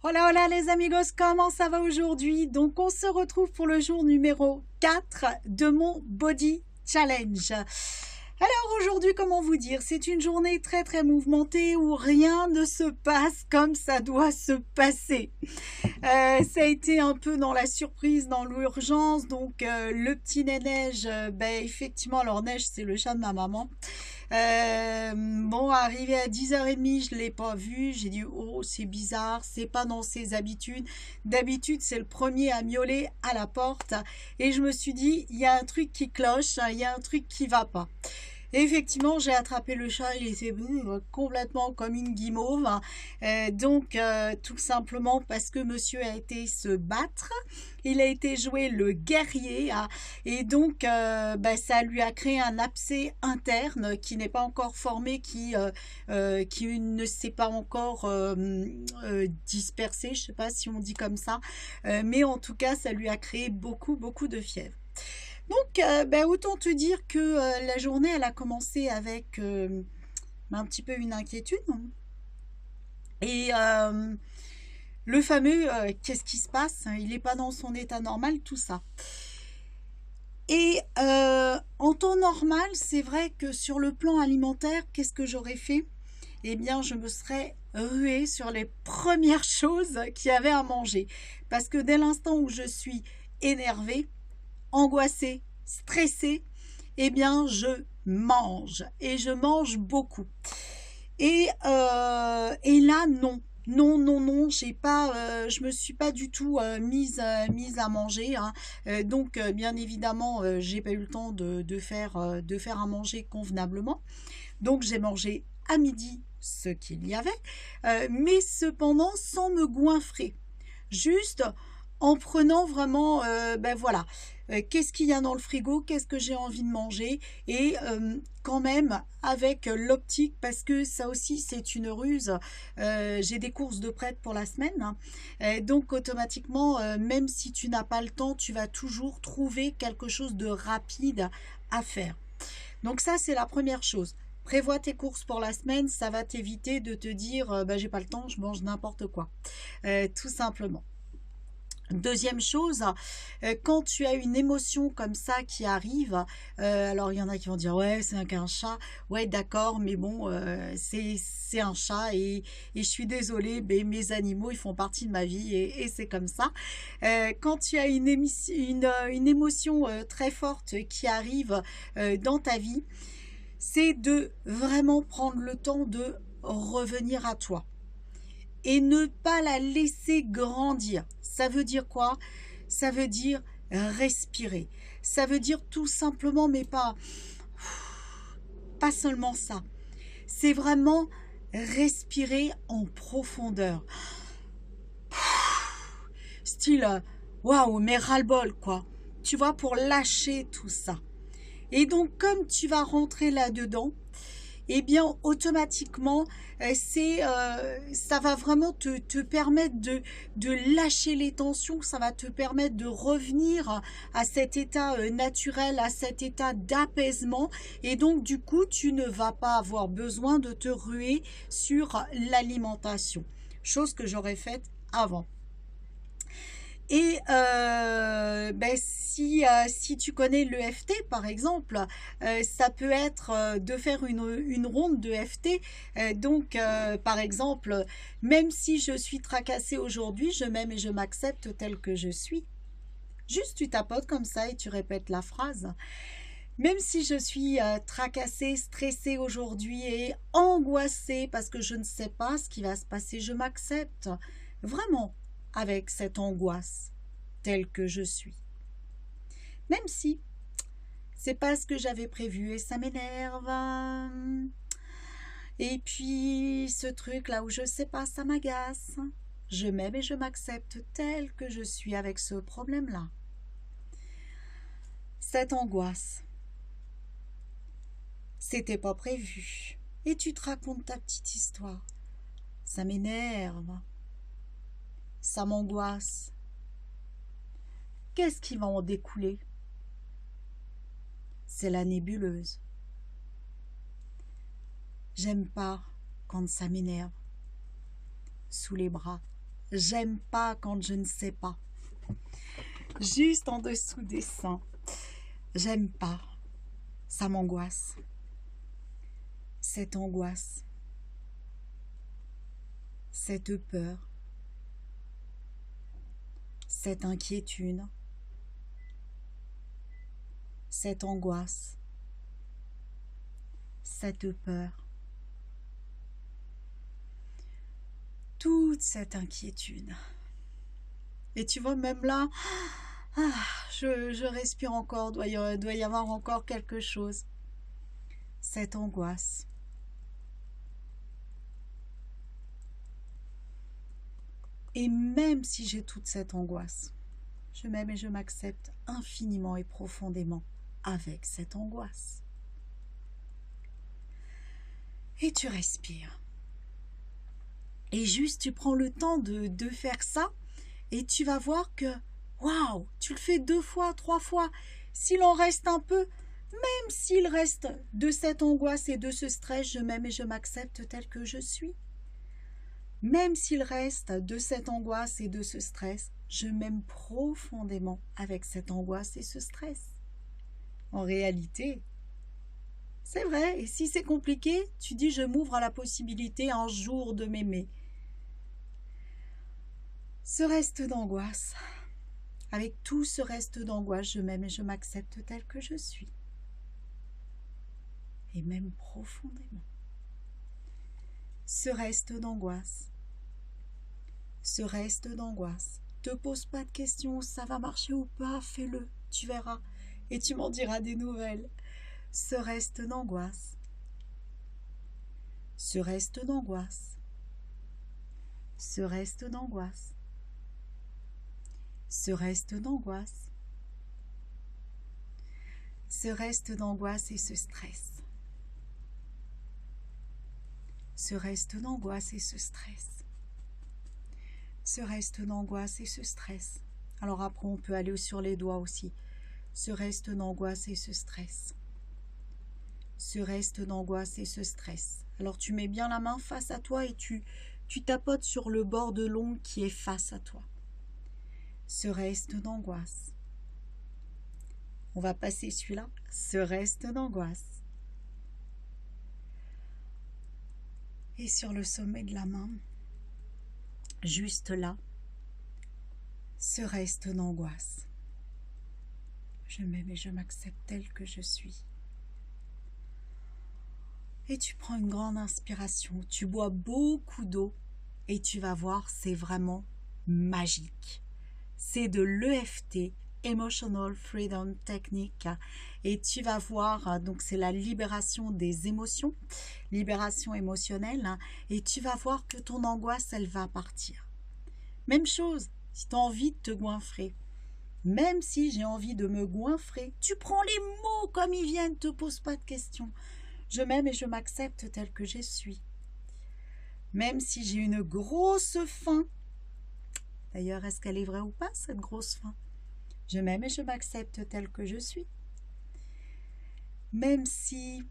Hola hola les amigos, comment ça va aujourd'hui? Donc on se retrouve pour le jour numéro 4 de mon Body Challenge. Alors aujourd'hui, comment vous dire, c'est une journée très très mouvementée où rien ne se passe comme ça doit se passer. Ça a été un peu dans la surprise, dans l'urgence, donc le petit neige, effectivement, alors neige c'est le chat de ma maman. Bon, arrivé à 10h30, je ne l'ai pas vu. J'ai dit, oh, c'est bizarre, c'est pas dans ses habitudes. D'habitude, c'est le premier à miauler à la porte. Et je me suis dit, il y a un truc qui cloche, il y a un truc qui va pas. Et effectivement, j'ai attrapé le chat, il était complètement comme une guimauve. Tout simplement parce que monsieur a été se battre, il a été jouer le guerrier, hein, et donc ça lui a créé un abcès interne qui n'est pas encore formé, qui ne s'est pas encore dispersé, je ne sais pas si on dit comme ça, mais en tout cas, ça lui a créé beaucoup, beaucoup de fièvre. Donc, autant te dire que la journée, elle a commencé avec un petit peu une inquiétude. Et le fameux qu'est-ce qui se passe? Il n'est pas dans son état normal, tout ça. Et en temps normal, c'est vrai que sur le plan alimentaire, qu'est-ce que j'aurais fait? Eh bien, je me serais ruée sur les premières choses qu'il y avait à manger. Parce que dès l'instant où je suis énervée, angoissée, stressée, eh bien, je mange. Et je mange beaucoup. Et là, non. Non, non, non, j'ai pas, je me suis pas du tout mise à manger, hein. Bien évidemment, j'ai pas eu le temps de faire à manger convenablement. Donc, j'ai mangé à midi ce qu'il y avait, mais cependant sans me goinfrer. Juste en prenant vraiment, voilà, qu'est-ce qu'il y a dans le frigo, qu'est-ce que j'ai envie de manger, et quand même avec l'optique, parce que ça aussi c'est une ruse, j'ai des courses de prête pour la semaine, hein, donc automatiquement, même si tu n'as pas le temps, tu vas toujours trouver quelque chose de rapide à faire. Donc ça, c'est la première chose. Prévois tes courses pour la semaine, ça va t'éviter de te dire j'ai pas le temps, je mange n'importe quoi. Tout simplement. Deuxième chose, quand tu as une émotion comme ça qui arrive, alors il y en a qui vont dire ouais c'est qu'un chat, ouais d'accord, mais bon c'est un chat, et je suis désolée, mais mes animaux ils font partie de ma vie, et c'est comme ça. Quand tu as une émotion très forte qui arrive dans ta vie, c'est de vraiment prendre le temps de revenir à toi et ne pas la laisser grandir. Ça veut dire quoi? Ça veut dire respirer. Ça veut dire tout simplement, mais pas seulement ça. C'est vraiment respirer en profondeur. Style, waouh, mais ras-le-bol, quoi. Tu vois, pour lâcher tout ça. Et donc, comme tu vas rentrer là-dedans, eh bien automatiquement ça va vraiment te permettre de lâcher les tensions, ça va te permettre de revenir à cet état naturel, à cet état d'apaisement, et donc du coup tu ne vas pas avoir besoin de te ruer sur l'alimentation, chose que j'aurais faite avant. Et si tu connais l'EFT, par exemple, ça peut être de faire une ronde de EFT. Par exemple, même si je suis tracassée aujourd'hui, je m'aime et je m'accepte telle que je suis. Juste tu tapotes comme ça et tu répètes la phrase. Même si je suis tracassée, stressée aujourd'hui et angoissée parce que je ne sais pas ce qui va se passer, je m'accepte vraiment avec cette angoisse telle que je suis. Même si c'est pas ce que j'avais prévu et ça m'énerve. Et puis ce truc là où je sais pas, ça m'agace. Je m'aime et je m'accepte telle que je suis avec ce problème là. Cette angoisse, c'était pas prévu. Et tu te racontes ta petite histoire. Ça m'énerve. Ça m'angoisse. Qu'est-ce qui va en découler? C'est la nébuleuse. J'aime pas quand ça m'énerve. Sous les bras, j'aime pas quand je ne sais pas. Juste en dessous des seins. J'aime pas. Ça m'angoisse. Cette angoisse. Cette peur. Cette inquiétude. Cette angoisse. Cette peur. Toute cette inquiétude. Et tu vois, même là, je respire encore, doit y avoir encore quelque chose. Cette angoisse. Et même si j'ai toute cette angoisse, je m'aime et je m'accepte infiniment et profondément avec cette angoisse. Et tu respires. Et juste, tu prends le temps de faire ça et tu vas voir que, waouh, tu le fais 2 fois, 3 fois. S'il en reste un peu, même s'il reste de cette angoisse et de ce stress, je m'aime et je m'accepte tel que je suis. Même s'il reste de cette angoisse et de ce stress, je m'aime profondément avec cette angoisse et ce stress. En réalité, c'est vrai, et si c'est compliqué, tu dis je m'ouvre à la possibilité un jour de m'aimer. Ce reste d'angoisse, avec tout ce reste d'angoisse, je m'aime et je m'accepte tel que je suis. Et même profondément. Ce reste d'angoisse. Ce reste d'angoisse. Te pose pas de questions, ça va marcher ou pas, fais-le, tu verras. Et tu m'en diras des nouvelles. Ce reste d'angoisse. Ce reste d'angoisse. Ce reste d'angoisse. Ce reste d'angoisse. Ce reste d'angoisse et ce stress. Ce reste d'angoisse et ce stress. Ce reste d'angoisse et ce stress. Alors après, on peut aller sur les doigts aussi. Ce reste d'angoisse et ce stress. Ce reste d'angoisse et ce stress. Alors tu mets bien la main face à toi et tu tapotes sur le bord de l'ongle qui est face à toi. Ce reste d'angoisse. On va passer celui-là. Ce reste d'angoisse. Et sur le sommet de la main, juste là, ce reste d'angoisse. Je m'aime et je m'accepte tel que je suis. Et tu prends une grande inspiration, tu bois beaucoup d'eau et tu vas voir, c'est vraiment magique. C'est de l'EFT, Emotional Freedom Technique, et tu vas voir, donc c'est la libération des émotions, libération émotionnelle, et tu vas voir que ton angoisse, elle va partir. Même chose, si tu as envie de te goinfrer, même si j'ai envie de me goinfrer, tu prends les mots comme ils viennent, ne te pose pas de questions. Je m'aime et je m'accepte tel que je suis. Même si j'ai une grosse faim, d'ailleurs, est-ce qu'elle est vraie ou pas, cette grosse faim? Je m'aime et je m'accepte tel que je suis. Même si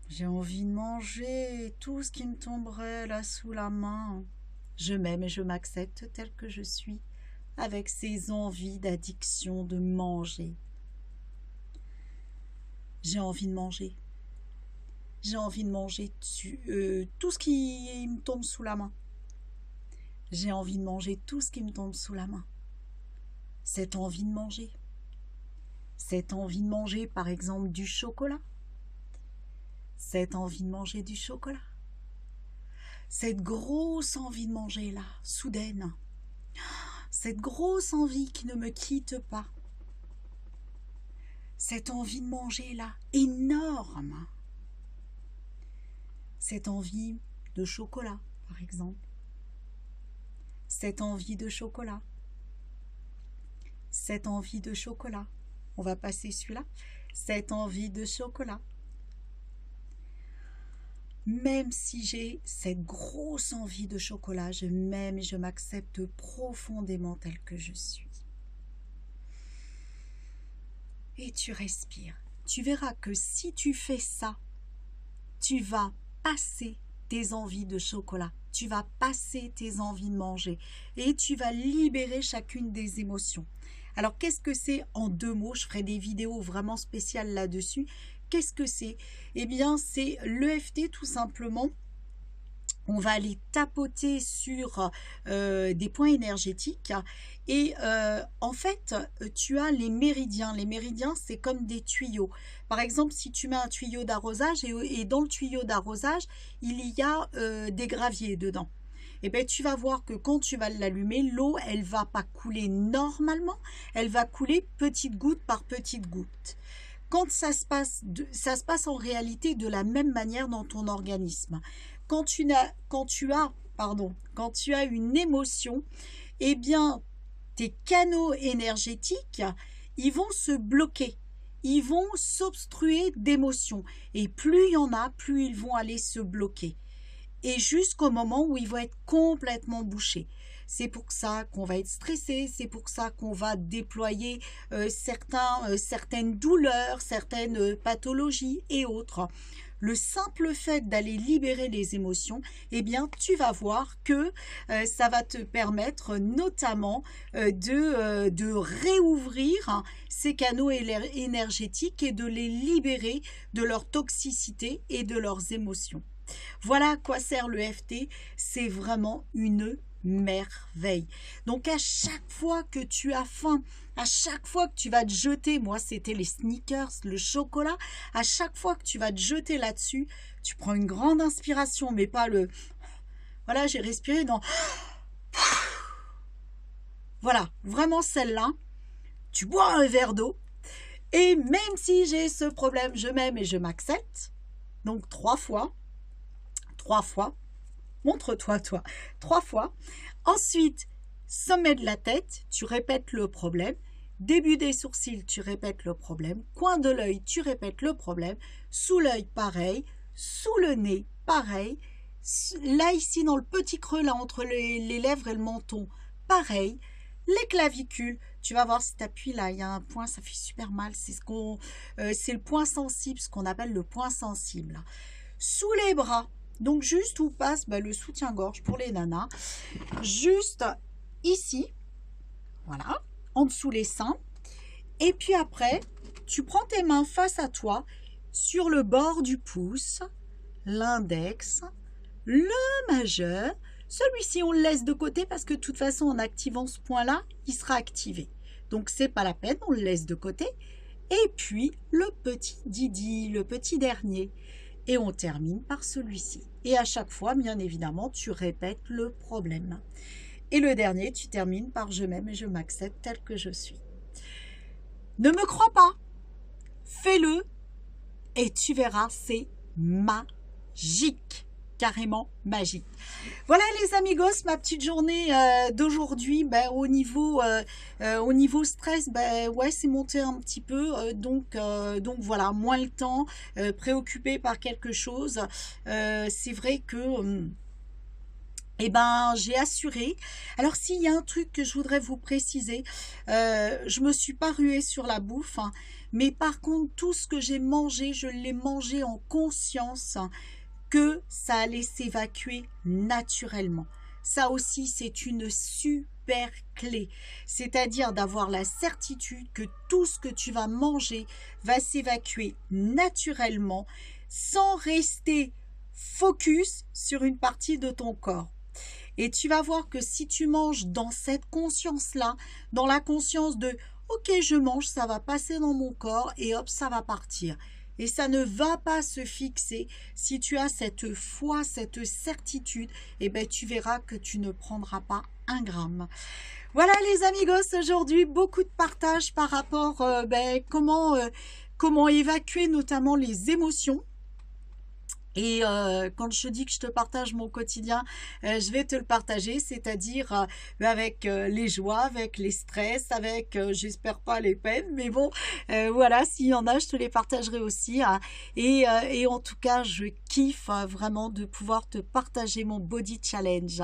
j'ai envie de manger tout ce qui me tomberait là sous la main, je m'aime et je m'accepte tel que je suis, avec ces envies d'addiction de manger. J'ai envie de manger. J'ai envie de manger tout ce qui me tombe sous la main. J'ai envie de manger tout ce qui me tombe sous la main. Cette envie de manger. Cette envie de manger, par exemple, du chocolat. Cette envie de manger du chocolat. Cette grosse envie de manger là, soudaine. Cette grosse envie qui ne me quitte pas. Cette envie de manger là, énorme. Cette envie de chocolat, par exemple. Cette envie de chocolat. Cette envie de chocolat. On va passer celui-là. Cette envie de chocolat. Même si j'ai cette grosse envie de chocolat, je m'aime et je m'accepte profondément tel que je suis. Et tu respires. Tu verras que si tu fais ça, tu vas passer tes envies de chocolat. Tu vas passer tes envies de manger et tu vas libérer chacune des émotions. Alors, qu'est-ce que c'est en 2 mots? Je ferai des vidéos vraiment spéciales là-dessus. Qu'est-ce que c'est? Eh bien, c'est l'EFT tout simplement. On va aller tapoter sur des points énergétiques et en fait, tu as les méridiens. Les méridiens, c'est comme des tuyaux. Par exemple, si tu mets un tuyau d'arrosage et dans le tuyau d'arrosage, il y a des graviers dedans. Et bien, tu vas voir que quand tu vas l'allumer, l'eau, elle va pas couler normalement, elle va couler petite goutte par petite goutte. Quand ça se passe en réalité de la même manière dans ton organisme. Quand tu as une émotion, eh bien, tes canaux énergétiques, ils vont se bloquer, ils vont s'obstruer d'émotions. Et plus il y en a, plus ils vont aller se bloquer. Et jusqu'au moment où ils vont être complètement bouchés. C'est pour ça qu'on va être stressé, c'est pour ça qu'on va déployer certaines douleurs, certaines pathologies et autres. Le simple fait d'aller libérer les émotions, eh bien, tu vas voir que ça va te permettre notamment de réouvrir ces canaux énergétiques et de les libérer de leur toxicité et de leurs émotions. Voilà à quoi sert l'EFT, c'est vraiment une merveille. Donc à chaque fois que tu as faim, à chaque fois que tu vas te jeter, moi c'était les sneakers, le chocolat, à chaque fois que tu vas te jeter là-dessus, tu prends une grande inspiration, mais pas le... Voilà, j'ai respiré dans... Voilà, vraiment celle-là, tu bois un verre d'eau, et même si j'ai ce problème, je m'aime et je m'accepte, donc 3 fois, montre-toi, toi. 3 fois. Ensuite, sommet de la tête, tu répètes le problème. Début des sourcils, tu répètes le problème. Coin de l'œil, tu répètes le problème. Sous l'œil, pareil. Sous le nez, pareil. Là, ici, dans le petit creux, là, entre les lèvres et le menton, pareil. Les clavicules, tu vas voir si tu appuies là, il y a un point, ça fait super mal. C'est le point sensible, ce qu'on appelle le point sensible. Sous les bras, donc juste où passe le soutien-gorge pour les nanas, juste ici, voilà, en dessous les seins. Et puis après, tu prends tes mains face à toi, sur le bord du pouce, l'index, le majeur. Celui-ci, on le laisse de côté parce que de toute façon, en activant ce point-là, il sera activé. Donc, c'est pas la peine, on le laisse de côté. Et puis, le petit Didi, le petit dernier. Et on termine par celui-ci. Et à chaque fois, bien évidemment, tu répètes le problème. Et le dernier, tu termines par « Je m'aime et je m'accepte tel que je suis ». Ne me crois pas, fais-le et tu verras, c'est magique, carrément magique. Voilà les amigos, ma petite journée d'aujourd'hui, au niveau stress, ouais, c'est monté un petit peu, donc voilà, moins le temps, préoccupé par quelque chose. C'est vrai que j'ai assuré. Alors s'il y a un truc que je voudrais vous préciser, je me suis pas ruée sur la bouffe, hein, mais par contre tout ce que j'ai mangé, je l'ai mangé en conscience que ça allait s'évacuer naturellement. Ça aussi, c'est une super clé, c'est-à-dire d'avoir la certitude que tout ce que tu vas manger va s'évacuer naturellement sans rester focus sur une partie de ton corps. Et tu vas voir que si tu manges dans cette conscience-là, dans la conscience de « Ok, je mange, ça va passer dans mon corps et hop, ça va partir ». Et ça ne va pas se fixer. Si tu as cette foi, cette certitude, tu verras que tu ne prendras pas 1 gramme. Voilà les amigos, aujourd'hui, beaucoup de partage par rapport comment évacuer notamment les émotions. Et quand je dis que je te partage mon quotidien, je vais te le partager, c'est-à-dire avec les joies, avec les stress, avec, j'espère pas les peines, mais bon, voilà, s'il y en a, je te les partagerai aussi. Hein. Et en tout cas, je kiffe vraiment de pouvoir te partager mon Body Challenge.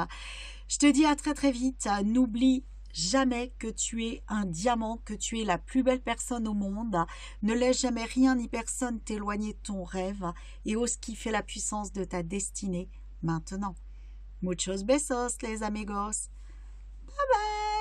Je te dis à très très vite, n'oublie jamais que tu es un diamant, que tu es la plus belle personne au monde. Ne laisse jamais rien ni personne t'éloigner de ton rêve et ose kiffer la puissance de ta destinée. maintenant. Muchos besos les amigos. Bye bye.